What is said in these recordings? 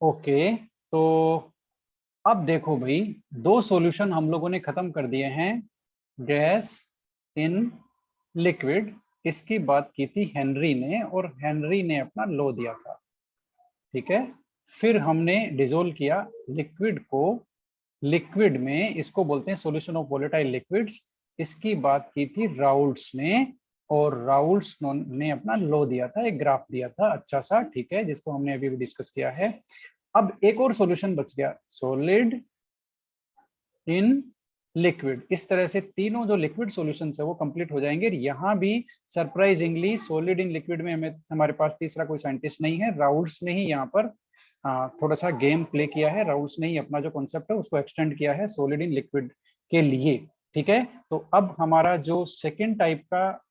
Okay, तो अब देखो भाई, दो सॉल्यूशन हम लोगों ने खत्म कर दिए हैं। गैस इन लिक्विड, इसकी बात की थी हेनरी ने, और हेनरी ने अपना लॉ दिया था। ठीक है, फिर हमने डिसोल्व किया लिक्विड को लिक्विड में, इसको बोलते हैं सॉल्यूशन ऑफ वोलेटाइल लिक्विड्स। इसकी बात की थी राउल्ट्स ने, और राउल्ट्स ने अपना लॉ दिया था, एक ग्राफ दिया था अच्छा सा, ठीक है, जिसको हमने अभी भी डिस्कस किया है। अब एक और सॉल्यूशन बच गया, सॉलिड इन लिक्विड। इस तरह से तीनों जो लिक्विड सॉल्यूशंस है वो कंप्लीट हो जाएंगे। यहाँ भी सरप्राइजिंगली सॉलिड इन लिक्विड में हमें हमारे पास तीसरा कोई साइंटिस्ट नहीं है, राउल्ट्स ने ही यहाँ पर थोड़ा सा गेम प्ले किया है। राउल्ट्स ने ही अपना जो कॉन्सेप्ट है उसको एक्सटेंड किया है सॉलिड इन लिक्विड के लिए। ठीक है, तो अब हमारा जो सेकेंड टाइप का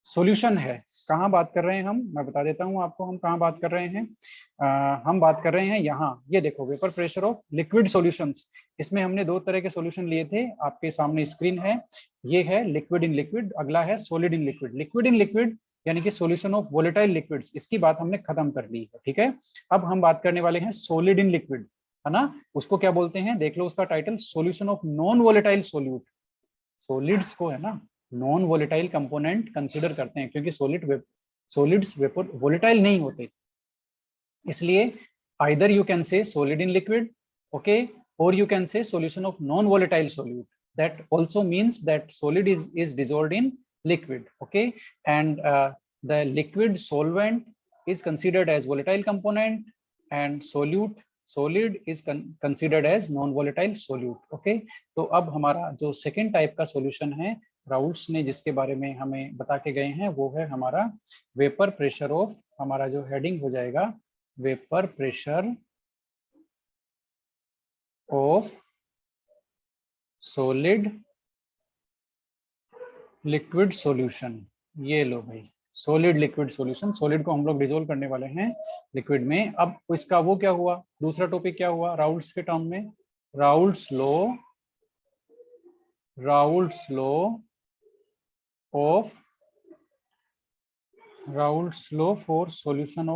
सॉल्यूशन है, कहाँ बात कर रहे हैं हम, मैं बता देता हूँ आपको हम कहाँ बात कर रहे हैं। हम बात कर रहे हैं यहाँ, ये देखो, vapour pressure of liquid solutions. इसमें हमने दो तरह के सॉल्यूशन लिए थे, आपके सामने स्क्रीन है, ये है लिक्विड इन लिक्विड, अगला है solid in liquid. Liquid in liquid यानी कि सॉल्यूशन ऑफ वोलेटाइल लिक्विड्स, इसकी बात हमने खत्म कर ली है। ठीक है, अब हम बात करने वाले हैं सॉलिड इन लिक्विड, है ना। उसको क्या बोलते हैं, देख लो उसका title, solution of non volatile solute. Solids को है ना नॉन वोलेटाइल कंपोनेंट कंसीडर करते हैं, क्योंकि सॉलिड्स वेपर वोलेटाइल नहीं होते, इसलिए either you can say solid in liquid, okay, और you can say solution of non volatile solute. that also means that solid is dissolved in liquid, okay, and the liquid solvent is considered as volatile component, and solid is considered as non volatile solute, okay। तो अब हमारा जो second type का solution है, Raoult's ने जिसके बारे में हमें बता के गए हैं, वो है हमारा वेपर प्रेशर ऑफ, हमारा जो हेडिंग हो जाएगा vapour pressure of solid liquid solution. ये लो भाई, सॉलिड लिक्विड सॉल्यूशन, सॉलिड को हम लोग डिसोल्व करने वाले हैं लिक्विड में। अब इसका वो क्या हुआ, दूसरा टॉपिक क्या हुआ राउल्ट्स के टर्म में, Raoult's law of Raoult's law for solution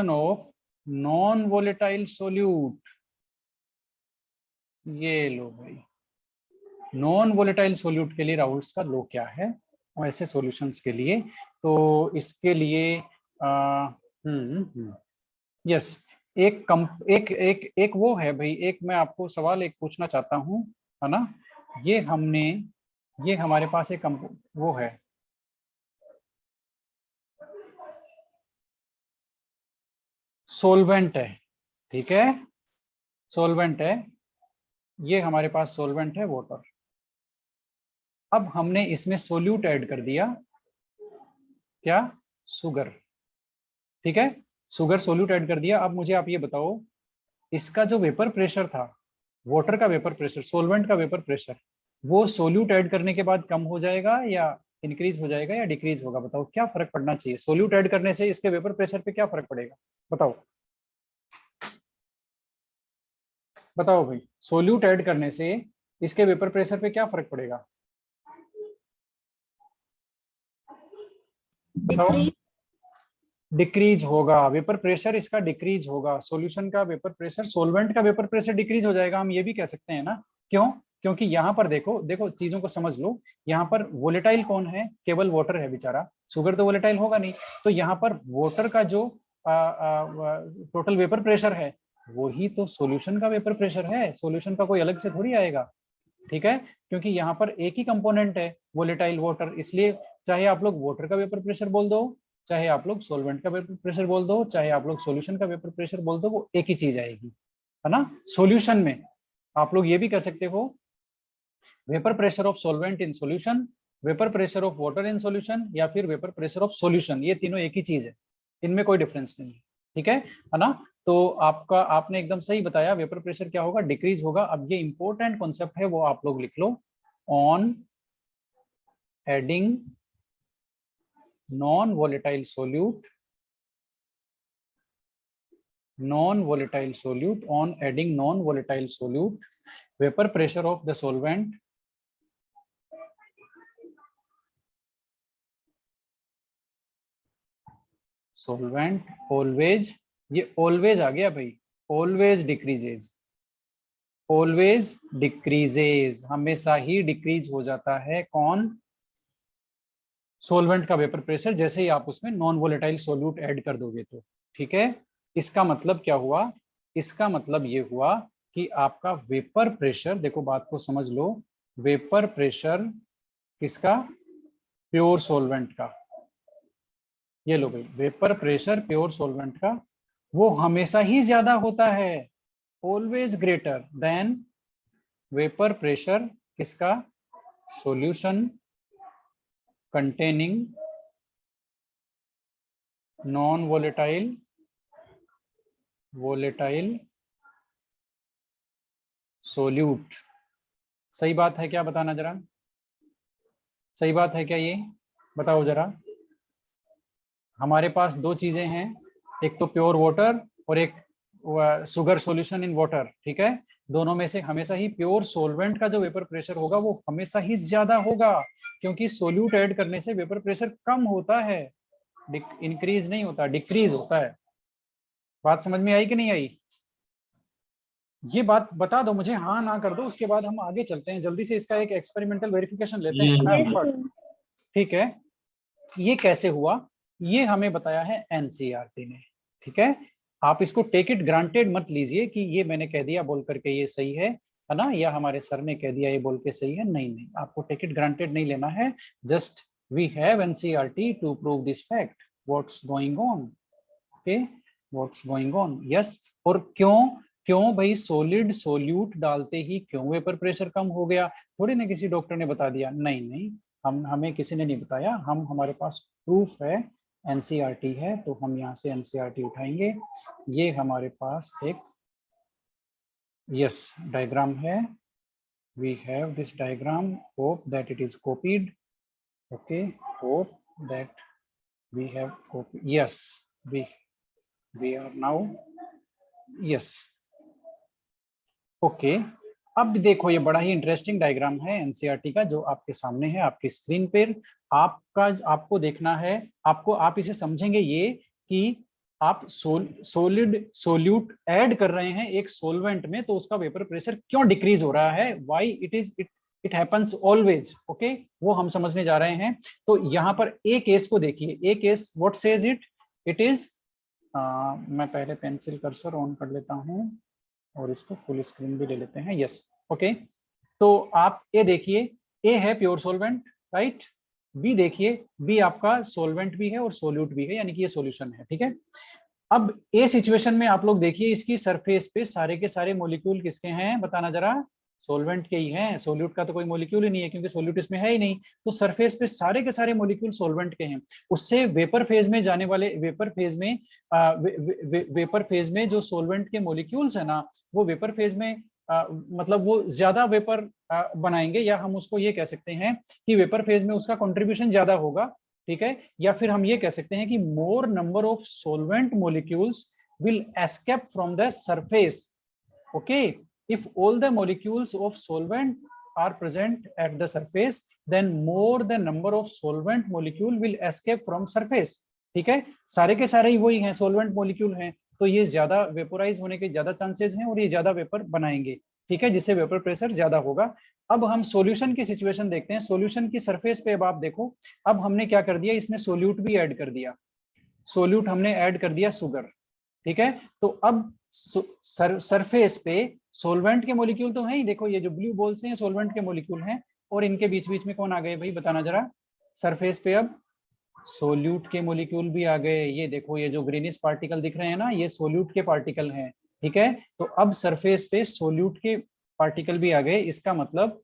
of non volatile solute. ये लो भाई, नॉन वोलेटाइल सोल्यूट के लिए राउल्ट्स का लॉ क्या है, और ऐसे सॉल्यूशंस के लिए। तो इसके लिए यस, एक वो है भाई, एक मैं आपको सवाल एक पूछना चाहता हूँ, है ना। ये हमारे पास एक वो है, सोलवेंट है, ठीक है, सोलवेंट है, ये हमारे पास सोलवेंट है वाटर। अब हमने इसमें सोल्यूट ऐड कर दिया, क्या, शुगर, ठीक है, शुगर सोल्यूट ऐड कर दिया। अब मुझे आप ये बताओ, इसका जो वेपर प्रेशर था, वाटर का वेपर प्रेशर, सोलवेंट का वेपर प्रेशर, वो सोल्यूट ऐड करने के बाद कम हो जाएगा या इंक्रीज हो जाएगा या डिक्रीज होगा, बताओ क्या फर्क पड़ना चाहिए, सोल्यूट ऐड करने से इसके वेपर प्रेशर पे क्या फर्क पड़ेगा, बताओ बताओ भाई, सोल्यूट ऐड करने से इसके वेपर प्रेशर पे क्या फर्क पड़ेगा, बताओ। डिक्रीज होगा, वेपर प्रेशर इसका डिक्रीज होगा, सॉल्यूशन का वेपर प्रेशर, सोलवेंट का वेपर प्रेशर डिक्रीज हो जाएगा, हम ये भी कह सकते हैं ना। क्यों, क्योंकि यहाँ पर देखो देखो चीजों को समझ लो, यहाँ पर वोलेटाइल कौन है, केवल वाटर है बेचारा, शुगर तो वोलेटाइल होगा नहीं। तो यहाँ पर वाटर का जो टोटल वेपर प्रेशर है, वही तो सॉल्यूशन का वेपर प्रेशर है, सॉल्यूशन का कोई अलग से थोड़ी आएगा, ठीक है, क्योंकि यहाँ पर एक ही कंपोनेंट है वोलेटाइल वाटर, इसलिए चाहे आप लोग वाटर का वेपर प्रेशर बोल दो, चाहे आप लोग सॉल्वेंट का वेपर प्रेशर बोल दो, चाहे आप लोग सॉल्यूशन का वेपर प्रेशर बोल दो, वो एक ही चीज आएगी, है ना। सॉल्यूशन में आप लोग ये भी कह सकते हो vapour pressure of solvent in solution, vapour pressure of water in solution, या फिर वेपर प्रेशर ऑफ सॉल्यूशन, ये तीनों एक ही चीज है, इनमें कोई डिफरेंस नहीं है, ठीक है ना। तो आपका आपने एकदम सही बताया, वेपर प्रेशर क्या होगा, डिक्रीज होगा। अब ये इंपॉर्टेंट कॉन्सेप्ट है, वो आप लोग लिख लो, on adding non volatile solute, on adding non volatile solute, vapor pressure of the solvent solvent always, ये always आ गया भाई, always decreases, always decreases, हमेशा ही डिक्रीज हो जाता है कौन, सोलवेंट का वेपर प्रेशर, जैसे ही आप उसमें नॉन वोलेटाइल सोल्यूट ऐड कर दोगे तो। ठीक है, इसका मतलब क्या हुआ, इसका मतलब ये हुआ कि आपका वेपर प्रेशर, देखो बात को समझ लो, वेपर प्रेशर किसका, प्योर सोलवेंट का, ये लो भाई, वेपर प्रेशर प्योर सोलवेंट का वो हमेशा ही ज्यादा होता है, always greater than vapour pressure किसका, solution containing non volatile solute. सही बात है क्या, बताना जरा, सही बात है क्या ये, बताओ जरा। हमारे पास दो चीजें हैं, एक तो प्योर वाटर और एक शुगर सॉल्यूशन इन वाटर। ठीक है, दोनों में से हमेशा ही प्योर सोलवेंट का जो वेपर प्रेशर होगा वो हमेशा ही ज्यादा होगा, क्योंकि सोल्यूट ऐड करने से वेपर प्रेशर कम होता है, इंक्रीज नहीं होता, डिक्रीज होता है। बात समझ में आई कि नहीं आई, ये बात बता दो मुझे, हाँ ना कर दो, उसके बाद हम आगे चलते हैं, जल्दी से इसका एक एक्सपेरिमेंटल वेरिफिकेशन लेते हैं फटाफट। ठीक है, ये कैसे हुआ, ये हमें बताया है एनसीईआरटी ने। ठीक है, आप इसको टेक इट ग्रांटेड मत लीजिए कि ये मैंने कह दिया बोल करके ये सही है ना, या हमारे सर ने कह दिया ये बोल के सही है, नहीं नहीं, आपको टेक इट ग्रांटेड नहीं लेना है, just we have NCERT to prove this fact, what's going on, okay, what's going on, yes. और क्यों, क्यों भाई सॉलिड सोल्यूट डालते ही क्यों वेपर प्रेशर कम हो गया, थोड़ी ना किसी डॉक्टर ने बता दिया, नहीं नहीं, हमें किसी ने नहीं बताया, हमारे पास प्रूफ है, एनसीईआरटी है, तो हम यहाँ से एनसीईआरटी उठाएंगे, ये हमारे पास एक यस डायग्राम है, we have this diagram, hope that it is copied, okay, hope that we have copy, yes, we are now, yes, okay. अब देखो ये बड़ा ही इंटरेस्टिंग डायग्राम है एनसीईआरटी का, जो आपके सामने है आपकी स्क्रीन पर, आपको देखना है, आप इसे समझेंगे ये कि आप सोलिड सोल्यूट ऐड कर रहे हैं एक सोलवेंट में, तो उसका वेपर प्रेशर क्यों डिक्रीज हो रहा है, why it happens always, okay, वो हम समझने जा रहे हैं। तो यहाँ पर एक केस को देखिए, एक case what says it is, मैं पहले पेंसिल कर्सर ऑन कर लेता हूँ और इसको फुल स्क्रीन भी ले लेते हैं, यस, ओके। तो आप ए देखिए, ए है प्योर सोलवेंट, राइट, बी देखिए, बी आपका सोलवेंट भी है और सोल्यूट भी है, यानी कि ये सॉल्यूशन है। ठीक है, अब ए सिचुएशन में आप लोग देखिए, इसकी सरफेस पे सारे के सारे मॉलिक्यूल किसके हैं, बताना जरा, सोलवेंट के ही हैं, सोल्यूट का तो कोई मॉलिक्यूल ही नहीं है, क्योंकि सोल्यूट इसमें है ही नहीं, तो सरफेस पे सारे के सारे मॉलिक्यूल सोलवेंट के हैं। उससे वेपर फेज में जाने वाले, वेपर फेज में जो सोलवेंट के मॉलिक्यूल्स है ना, वो वेपर फेज में मतलब वो ज्यादा वेपर बनाएंगे, या हम उसको ये कह सकते हैं कि वेपर फेज में उसका कंट्रीब्यूशन ज्यादा होगा। ठीक है, या फिर हम ये कह सकते हैं कि मोर number of solvent molecules will escape from the surface, okay, if all the molecules of solvent are present at the surface, then more the number of solvent molecule will escape from surface। ठीक है, सारे के सारे ही वही हैं, solvent molecule हैं, तो ये ज्यादा वेपोराइज होने के ज्यादा चांसेस हैं और ये ज्यादा वेपर बनाएंगे। ठीक है, जिससे वेपर प्रेशर ज्यादा होगा। अब हम सॉल्यूशन की सिचुएशन देखते हैं, सॉल्यूशन की सरफेस पे अब आप देखो, अब हमने क्या कर दिया, इसमें सोल्यूट भी ऐड कर दिया, सोल्यूट हमने ऐड कर दिया शुगर। ठीक है, तो अब सरफेस पे सोलवेंट के मॉलिक्यूल तो है ही, देखो ये जो ब्लू बॉल्स हैं सोलवेंट के मॉलिक्यूल हैं, और इनके बीच बीच में कौन आ गए भाई, बताना जरा, सरफेस पे अब सोल्यूट के मॉलिक्यूल भी आ गए, ये देखो ये जो ग्रीनिश पार्टिकल दिख रहे हैं ना, ये सोल्यूट के पार्टिकल हैं। ठीक है, तो अब सरफेस पे सोल्यूट के पार्टिकल भी आ गए, इसका मतलब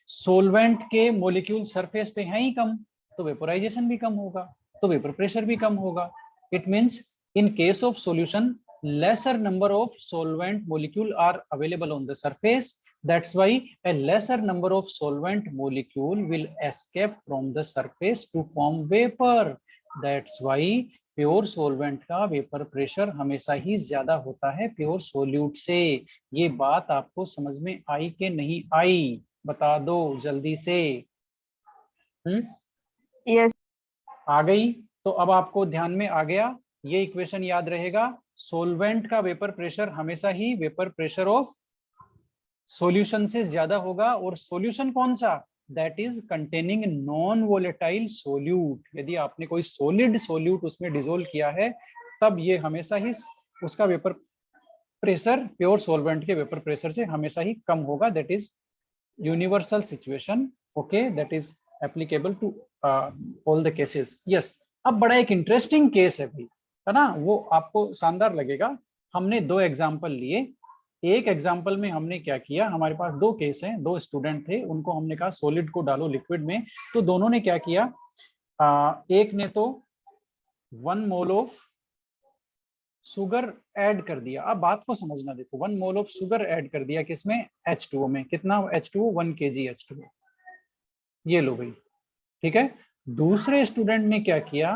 सोलवेंट के मॉलिक्यूल सरफेस पे हैं ही कम, तो वेपोराइजेशन भी कम होगा, तो वेपर प्रेशर भी कम होगा। It means in case of solution, lesser number of solvent molecule are available on the surface, that's why a lesser number of solvent molecule will escape from the surface to form vapor, that's why pure solvent का vapour pressure हमेशा ही ज्यादा होता है pure solute से। ये बात आपको समझ में आई कि नहीं आई, बता दो जल्दी से। यस, आ गई, तो अब आपको ध्यान में आ गया, ये इक्वेशन याद रहेगा, सोलवेंट का वेपर प्रेशर हमेशा ही वेपर प्रेशर ऑफ सॉल्यूशन से ज्यादा होगा, और सॉल्यूशन कौन सा, that is containing non volatile solute. यदि आपने कोई सॉलिड सोल्यूट उसमें डिसोल्व किया है तब ये हमेशा ही उसका वेपर प्रेशर प्योर सॉल्वेंट के वेपर प्रेशर से हमेशा ही कम होगा, that is universal situation, okay, that is applicable to all the cases. Yes, अब बड़ा एक इंटरेस्टिंग केस है भाई, है ना, वो आपको शानदार लगेगा। हमने दो एग्जांपल लिए, एक एग्जांपल में हमने क्या किया, हमारे पास दो केस हैं, दो स्टूडेंट थे, उनको हमने कहा सॉलिड को डालो लिक्विड में, तो दोनों ने क्या किया, एक ने तो 1 मोल ऑफ शुगर ऐड कर दिया। अब बात को समझना, देखो 1 मोल ऑफ शुगर ऐड कर दिया किसमें, H2O में। कितना H2O, 1 kg H2O, ये लो भाई, ठीक है। दूसरे स्टूडेंट ने क्या किया,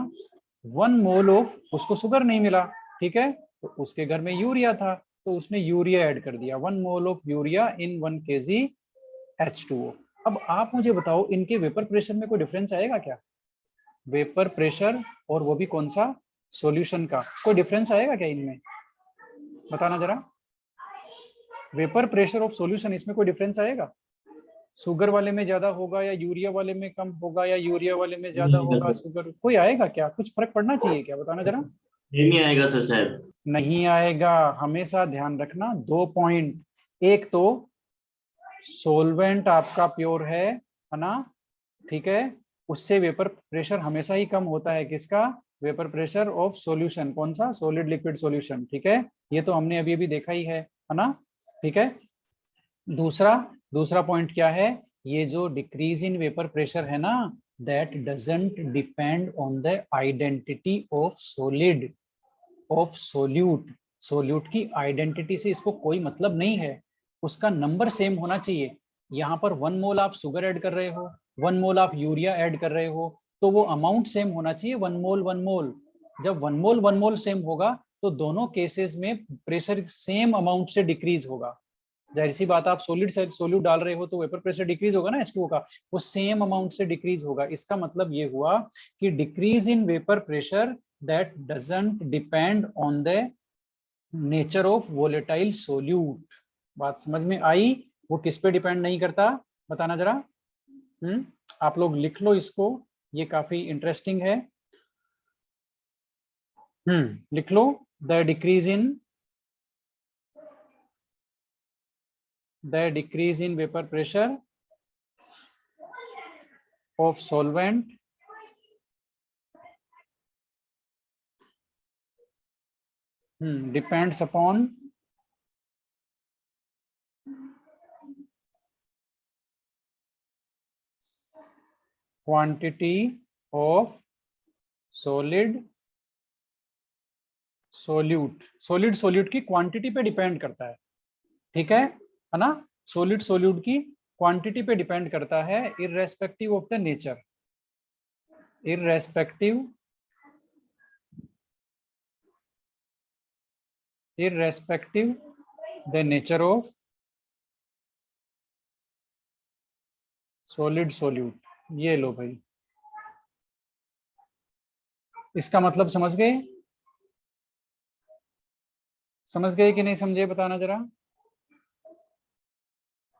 1 मोल ऑफ, उसको शुगर नहीं मिला, ठीक है, तो उसके घर में यूरिया था, तो उसने यूरिया ऐड कर दिया, 1 mole of urea in 1 kg H2O। अब आप मुझे बताओ, इनके वेपर प्रेशर में कोई डिफरेंस आएगा क्या, वेपर प्रेशर और वो भी कौन सा, सॉल्यूशन का, कोई डिफरेंस आएगा क्या इनमें, बताना जरा, वेपर प्रेशर ऑफ सॉल्यूशन, इसमें कोई डिफरेंस आएगा, शुगर वाले में ज्यादा होगा या यूरिया वाले में कम होगा, या यूरिया वाले में ज्यादा होगा शुगर, कोई आएगा क्या, कुछ फर्क पड़ना चाहिए क्या, बताना जरा। नहीं आएगा सर, शायद नहीं आएगा। हमेशा ध्यान रखना 2 पॉइंट, एक तो सोलवेंट आपका प्योर है ना, ठीक है, उससे वेपर प्रेशर हमेशा ही कम होता है, किसका, वेपर प्रेशर ऑफ सॉल्यूशन, कौन सा, सॉलिड लिक्विड सॉल्यूशन, ठीक है, ये तो हमने अभी अभी देखा ही है ना, ठीक है। दूसरा पॉइंट क्या है, ये जो डिक्रीज इन वेपर प्रेशर है ना, that doesn't depend on the identity of solid of solute, solute की आइडेंटिटी से इसको कोई मतलब नहीं है, उसका नंबर सेम होना चाहिए। यहाँ पर 1 मोल आप शुगर ऐड कर रहे हो, 1 मोल आप यूरिया ऐड कर रहे हो, तो वो अमाउंट सेम होना चाहिए, 1 मोल 1 मोल। जब 1 मोल सेम होगा तो दोनों केसेस में प्रेशर सेम अमाउंट से डिक्रीज होगा। जाहिर सी बात, आप सॉलिड से सोल्यूट डाल रहे हो तो वेपर प्रेशर डिक्रीज होगा ना H2O का, वो सेम अमाउंट से डिक्रीज होगा। इसका मतलब ये हुआ कि decrease in vapour pressure that doesn't depend on the nature of volatile solute. बात समझ में आई, वो किस पे डिपेंड नहीं करता, बताना जरा। आप लोग लिख लो इसको, ये काफी इंटरेस्टिंग है। लिख लो, the decrease in vapour pressure of solvent depends upon quantity of solid solute की क्वांटिटी पे डिपेंड करता है, ठीक है ना, सोल्यूट की क्वांटिटी पे डिपेंड करता है, irrespective of the nature, irrespective the nature of solid solute. ये लो भाई, इसका मतलब समझ गए, समझ गए कि नहीं समझे, बताना जरा।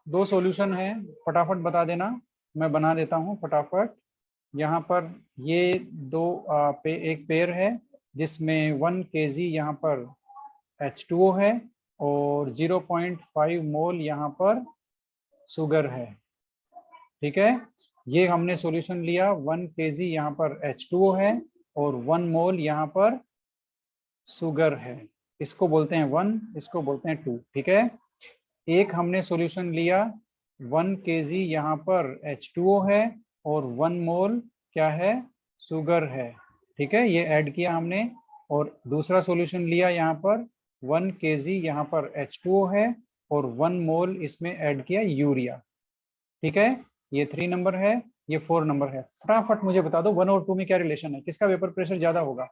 दो सॉल्यूशन है, फटाफट बता देना, मैं बना देता हूं फटाफट। यहाँ पर ये दो एक पेयर है जिसमें 1 kg यहाँ पर H2O है और 0.5 मोल यहाँ पर शुगर है, ठीक है। ये हमने सॉल्यूशन लिया, 1 kg यहाँ पर H2O है और 1 मोल यहाँ पर शुगर है, इसको बोलते हैं 1, इसको बोलते हैं 2, ठीक है। एक हमने सॉल्यूशन लिया, 1 kg यहाँ पर H2O है और 1 मोल क्या है, शुगर है, ठीक है, ये ऐड किया हमने। और दूसरा सॉल्यूशन लिया, यहाँ पर 1 kg यहाँ पर H2O है और 1 मोल इसमें ऐड किया यूरिया, ठीक है। ये 3 नंबर है, ये 4 नंबर है। फटाफट मुझे बता दो 1 और 2 में क्या रिलेशन है, किसका वेपर प्रेशर ज्यादा होगा,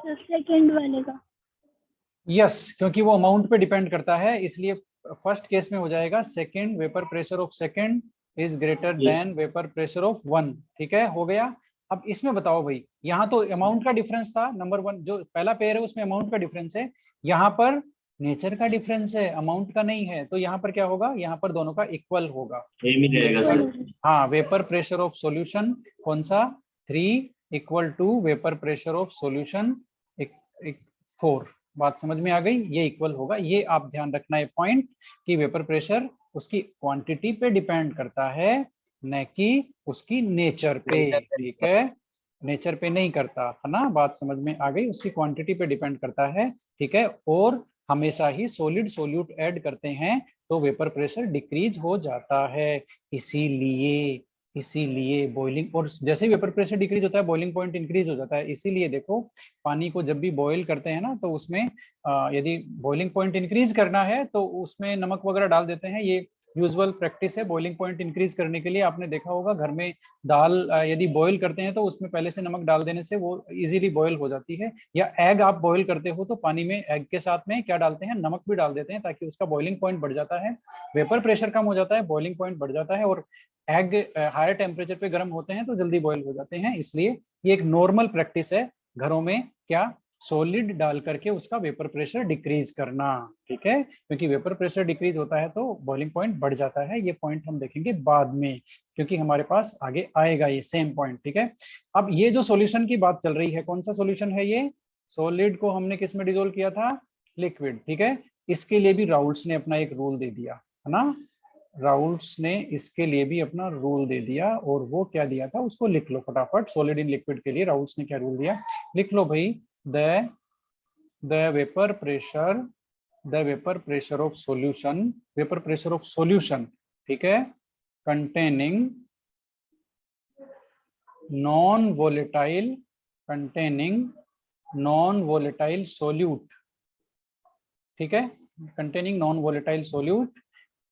सेकंड वाले का। यस, क्योंकि वो अमाउंट पे डिपेंड करता है, इसलिए फर्स्ट केस में हो जाएगा second, vapour pressure of second is greater than vapour pressure of 1, ठीक है, हो गया। अब इसमें बताओ भाई, यहाँ तो अमाउंट का डिफरेंस था, नंबर वन जो पहला पेयर है उसमें अमाउंट का डिफरेंस है, यहाँ पर नेचर का डिफरेंस है, अमाउंट का नहीं है। तो यहाँ पर क्या होगा, यहाँ पर दोनों का इक्वल होगा। सेम ही रहेगा वेपर, सर। हाँ वेपर प्रेशर ऑफ सॉल्यूशन कौन सा 3 equal to vapour pressure of solution 4। बात समझ में आ गई, ये इक्वल होगा। ये आप ध्यान रखना है पॉइंट कि वेपर प्रेशर उसकी क्वांटिटी पे डिपेंड करता है, न कि उसकी नेचर पे। ठीक है, नेचर पे नहीं करता है ना, बात समझ में आ गई, उसकी क्वांटिटी पे डिपेंड करता है। ठीक है, और हमेशा ही सॉलिड सोल्यूट ऐड करते हैं तो वेपर प्रेशर डिक्रीज हो जाता है। इसीलिए इसीलिए बॉइलिंग, और जैसे ही वेपर प्रेशर डिक्रीज होता है बॉइलिंग पॉइंट इंक्रीज हो जाता है। इसीलिए देखो, पानी को जब भी बॉईल करते हैं ना, तो उसमें यदि बॉइलिंग पॉइंट इंक्रीज करना है तो उसमें नमक वगैरह डाल देते हैं। ये यूजुअल प्रैक्टिस है बॉइलिंग पॉइंट इंक्रीज करने के लिए। आपने देखा होगा घर में दाल यदि बॉईल करते हैं तो उसमें पहले से नमक डाल देने से वो इजीली बॉईल हो जाती है। या एग आप बॉईल करते हो तो पानी में एग के साथ में क्या डालते हैं, नमक भी डाल देते हैं, ताकि उसका बॉइलिंग पॉइंट बढ़ जाता है, वेपर प्रेशर कम हो जाता है, बॉइलिंग पॉइंट बढ़ जाता है, और एग हायर टेम्परेचर पे गर्म होते हैं तो जल्दी बॉईल हो जाते हैं। इसलिए ये एक नॉर्मल प्रैक्टिस है घरों में, क्या सॉलिड डाल करके उसका वेपर प्रेशर डिक्रीज करना। ठीक है, क्योंकि वेपर प्रेशर डिक्रीज होता है तो बॉइलिंग पॉइंट बढ़ जाता है। ये पॉइंट हम देखेंगे बाद में, क्योंकि हमारे पास आगे आएगा ये सेम पॉइंट। ठीक है, अब ये जो सॉल्यूशन की बात चल रही है, कौन सा सॉल्यूशन है ये, सॉलिड को हमने किस में डिसोल्व किया था, लिक्विड। ठीक है, इसके लिए भी राउल्ट्स ने अपना एक रूल दे दिया है ना, राउल्ट्स ने इसके लिए भी अपना रूल दे दिया, और वो क्या दिया था उसको लिख लो फटाफट। सॉलिड इन लिक्विड के लिए राउल्ट्स ने क्या रूल दिया, लिख लो भाई। The vapour pressure of solution, vapour pressure of solution, ठीक है, कंटेनिंग नॉन वोलेटाइल सोल्यूट, ठीक है, containing non volatile solute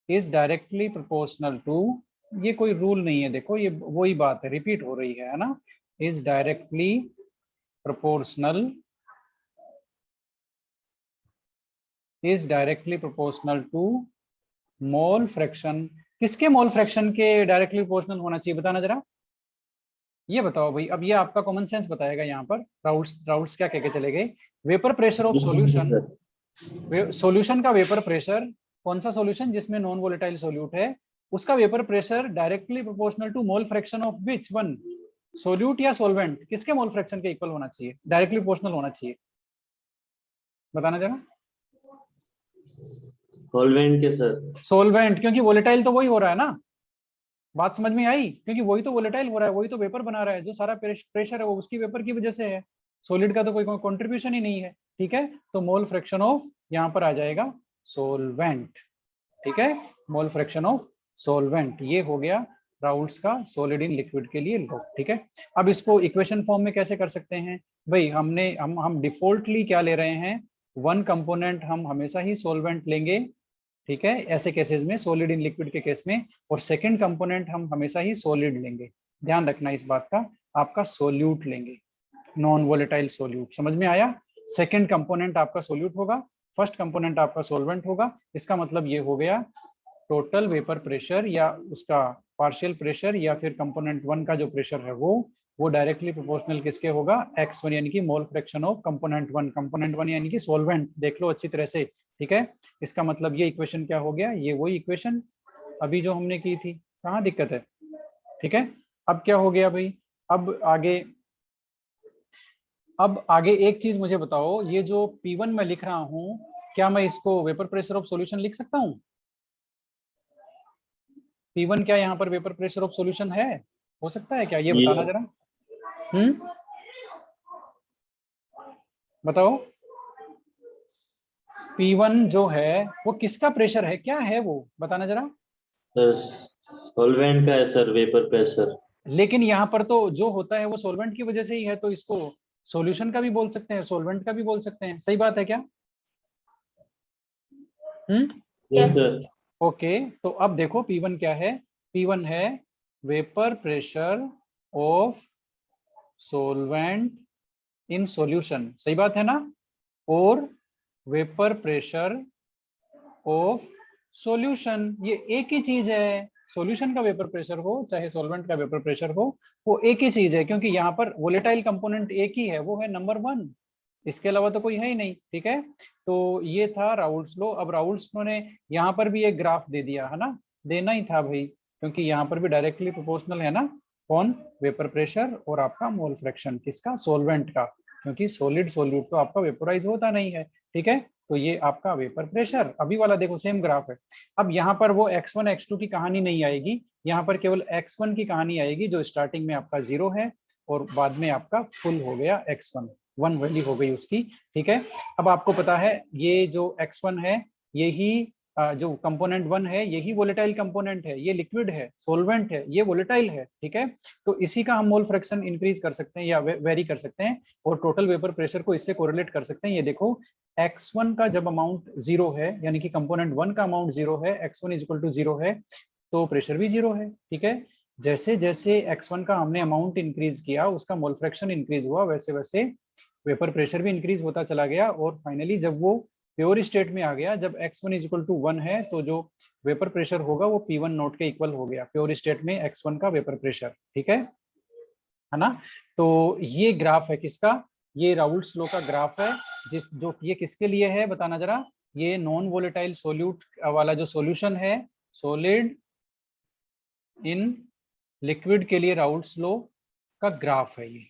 is directly proportional to, ये कोई रूल नहीं है, देखो ये वही बात है, रिपीट हो रही है ना, is directly proportional to mole fraction. किसके मोल फ्रैक्शन के डायरेक्टली प्रोपोर्शनल होना चाहिए, बताना जरा, ये बताओ भाई। अब ये आपका कॉमन सेंस बताएगा, यहाँ पर राउल्ट्स क्या कह के चले गए, vapour pressure of solution, solution का वेपर प्रेशर, कौन सा सॉल्यूशन जिसमें नॉन वोलेटाइल सोल्यूट है, उसका vapour pressure directly proportional to mole fraction of which one, solute या सॉल्वेंट, किसके मोल फ्रैक्शन के इक्वल होना चाहिए, डायरेक्टली प्रोपोर्शनल होना चाहिए, बताना जरा। सॉल्वेंट के सर। सॉल्वेंट, क्योंकि वोलेटाइल तो वही हो रहा है ना, बात समझ में आई, क्योंकि वही तो वोलेटाइल हो रहा है, वही तो वेपर बना रहा है, जो सारा प्रेशर है वो उसकी वेपर की वजह से है, सॉलिड का तो कोई कंट्रीब्यूशन ही नहीं है। ठीक है, तो मोल फ्रैक्शन ऑफ यहाँ पर आ जाएगा सोलवेंट। ठीक है, मोल फ्रैक्शन ऑफ सोलवेंट, ये हो गया राउल्ट्स का सॉलिड इन लिक्विड के लिए लॉ। ठीक है, अब इसको इक्वेशन फॉर्म में कैसे कर सकते हैं भाई, हम डिफॉल्टली क्या ले रहे हैं, वन कंपोनेंट हम हमेशा ही सोलवेंट लेंगे। ठीक है, ऐसे केसेस में, सॉलिड इन लिक्विड के केस में, और सेकंड कंपोनेंट हम हमेशा ही सॉलिड लेंगे, ध्यान रखना इस बात का, आपका सोल्यूट लेंगे, नॉन वोलेटाइल सोल्यूट, समझ में आया। सेकंड कंपोनेंट आपका सोल्यूट होगा, फर्स्ट कंपोनेंट आपका सॉल्वेंट होगा। इसका मतलब ये हो गया टोटल वेपर प्रेशर या उसका पार्शियल प्रेशर या फिर कंपोनेंट वन का जो प्रेशर है वो डायरेक्टली प्रोपोर्शनल किसके होगा, x1 यानी कि मोल फ्रैक्शन ऑफ कंपोनेंट वन यानी कि सॉल्वेंट, देख लो अच्छी तरह से। ठीक है, इसका मतलब ये इक्वेशन क्या हो गया, ये वही इक्वेशन अभी जो हमने की थी, कहाँ दिक्कत है। ठीक है, अब क्या हो गया भाई, अब आगे एक चीज मुझे बताओ, ये जो P1 मैं लिख रहा हूं, क्या मैं इसको वेपर प्रेशर ऑफ सॉल्यूशन लिख सकता हूं, P1 क्या यहाँ पर वेपर प्रेशर ऑफ सॉल्यूशन है, हो सकता है क्या, ये बताना जरा। बताओ, P1 जो है वो किसका प्रेशर है, क्या है वो, बताना जरा। सर सॉल्वेंट का है सर वेपर प्रेशर। लेकिन यहाँ पर तो जो होता है वो सॉल्वेंट की वजह से ही है, तो इसको सॉल्यूशन का भी बोल सकते हैं, सॉल्वेंट का भी बोल सकते हैं, सही बात है क्या। Yes sir. ओके, तो अब देखो P1 क्या है, P1 है vapour pressure of solvent in solution, सही बात है ना, और वेपर प्रेशर ऑफ सॉल्यूशन, ये एक ही चीज है। सॉल्यूशन का वेपर प्रेशर हो चाहे सॉल्वेंट का वेपर प्रेशर हो, वो एक ही चीज है, क्योंकि यहाँ पर वोलेटाइल कंपोनेंट एक ही है, वो है नंबर 1, इसके अलावा तो कोई है ही नहीं। ठीक है, तो ये था राउल्ट्स लॉ। अब राउल्ट्स लॉ ने यहाँ पर भी एक ग्राफ दे दिया है ना, देना ही था भाई, क्योंकि यहाँ पर भी डायरेक्टली प्रोपोर्शनल है ना, कौन, वेपर प्रेशर और आपका मोल फ्रैक्शन, किसका, सॉल्वेंट का, क्योंकि सॉलिड सॉल्यूट तो आपका वेपोराइज होता नहीं है। ठीक है, तो ये आपका वेपर प्रेशर, अभी वाला देखो सेम ग्राफ है। अब यहाँ पर वो x1 x2 की कहानी नहीं आएगी, यहाँ पर केवल x1 की कहानी आएगी, जो स्टार्टिंग में आपका 0 है और बाद में आपका फुल हो गया x1, 1 वैल्यू हो गई उसकी। ठीक है, अब आपको पता है ये जो x1 है, यही जो कंपोनेंट 1 है, यही वोलेटाइल कंपोनेंट है, ये लिक्विड है, सोलवेंट है, ये वोलेटाइल है। ठीक है, तो इसी का हम मोल फ्रैक्शन इंक्रीज कर सकते हैं या वेरी कर सकते हैं, और टोटल वेपर प्रेशर को इससे कोरिलेट कर सकते हैं। ये देखो, x1 का जब अमाउंट 0 है, यानी कि कंपोनेंट 1 का अमाउंट 0 है, x1 इक्वल टू 0 है, तो प्रेशर भी 0 है। ठीक है, जैसे जैसे x1 का हमने अमाउंट इंक्रीज किया, उसका मोल फ्रैक्शन इंक्रीज हुआ, वैसे वैसे वेपर प्रेशर भी इंक्रीज होता चला गया, और फाइनली जब वो प्योर स्टेट में आ गया, जब x1 इक्वल टू 1 है, तो जो वेपर प्रेशर होगा वो P1 नोट के इक्वल हो गया प्योर स्टेट में x1 का वेपर प्रेशर। ठीक है ना, तो ये ग्राफ है किसका, ये राउल्ट्स लॉ का ग्राफ है, जिस जो ये किसके लिए है बताना जरा, ये नॉन वोलेटाइल सोल्यूट वाला जो सॉल्यूशन है, सॉलिड इन लिक्विड के लिए राउल्ट्स लॉ का ग्राफ है ये।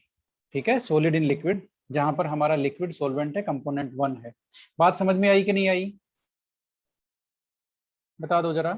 ठीक है, सॉलिड इन लिक्विड, जहां पर हमारा लिक्विड सॉल्वेंट है, कंपोनेंट 1 है। बात समझ में आई कि नहीं आई, बता दो जरा।